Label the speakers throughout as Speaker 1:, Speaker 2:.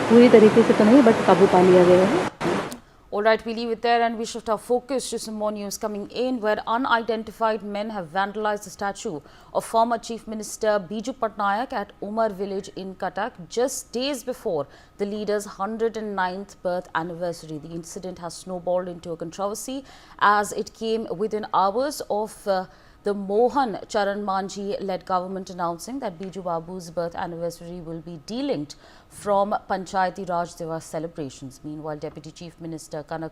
Speaker 1: पूरी तरीके से तो नहीं बट काबू पा लिया गया है।
Speaker 2: All right, we leave it there and we shift our focus to some more news coming in, where unidentified men have vandalized the statue of former Chief Minister Biju Patnaik at Umar village in Cuttack just days before the leader's 109th birth anniversary. The incident has snowballed into a controversy as it came within hours of the Mohan Charan Manji-led government announcing that Biju Babu's birth anniversary will be delinked from Panchayati Raj Divas celebrations. Meanwhile, Deputy Chief Minister Kanak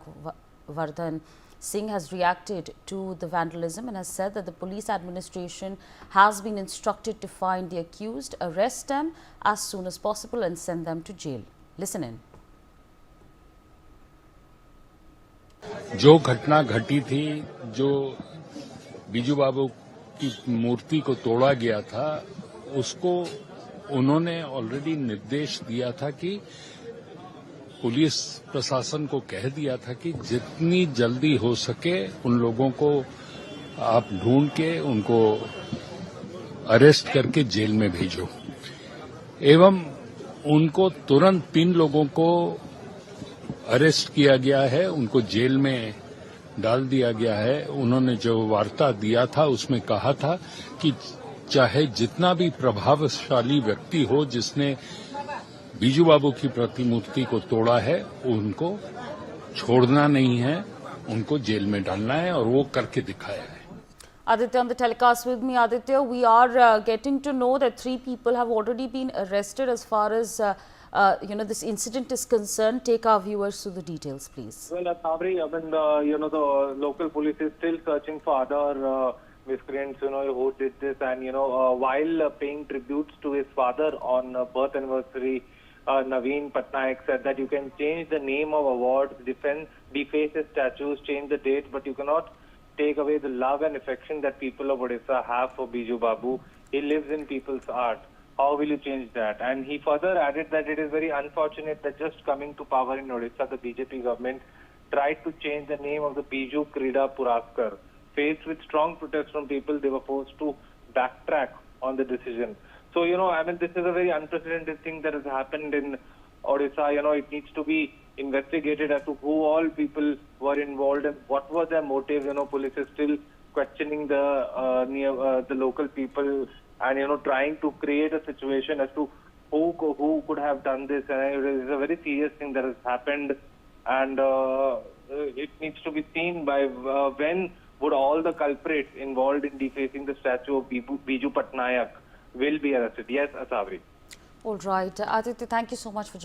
Speaker 2: Vardhan Singh has reacted to the vandalism and has said that the police administration has been instructed to find the accused, arrest them as soon as possible and send them to jail. Listen in.
Speaker 3: जो घटना घटी थी, जो बीजू बाबू की मूर्ति को तोड़ा गया था, उसको उन्होंने ऑलरेडी निर्देश दिया था कि पुलिस प्रशासन को कह दिया था कि जितनी जल्दी हो सके उन लोगों को आप ढूंढ के उनको अरेस्ट करके जेल में भेजो, एवं उनको तुरंत 3 लोगों को अरेस्ट किया गया है, उनको जेल में डाल दिया गया है। उन्होंने जो वार्ता दिया था उसमें कहा था कि चाहे जितना भी प्रभावशाली व्यक्ति हो जिसने बीजू बाबू की प्रतिमूर्ति को तोड़ा है, उनको छोड़ना नहीं है, उनको जेल में डालना है, और वो करके दिखाया है।
Speaker 2: Aditya on the telecast with me. Aditya, we are getting to know that 3 people have already been arrested as far as this incident is concerned. Take our viewers through the details, please.
Speaker 4: Well, Sabri, I mean, the local police is still searching for other miscreants, who did this, and while paying tributes to his father on birth anniversary, Naveen Patnaik said that you can change the name of awards, deface his statues, change the date, but you cannot take away the love and affection that people of Odisha have for Biju Babu. He lives in people's heart. How will you change that? And he further added that it is very unfortunate that just coming to power in Odisha, the BJP government tried to change the name of the Biju Krida Puraskar. Faced with strong protest from people, they were forced to backtrack on the decision. So, this is a very unprecedented thing that has happened in Odisha. It needs to be investigated as to who all people were involved and what was their motive. Police is still questioning the local people and, trying to create a situation as to who could have done this. And it is a very serious thing that has happened, and it needs to be seen by when would all the culprits involved in defacing the statue of Biju Patnaik will be arrested. Yes, Asabri.
Speaker 2: All right. Aditya, thank you so much for joining.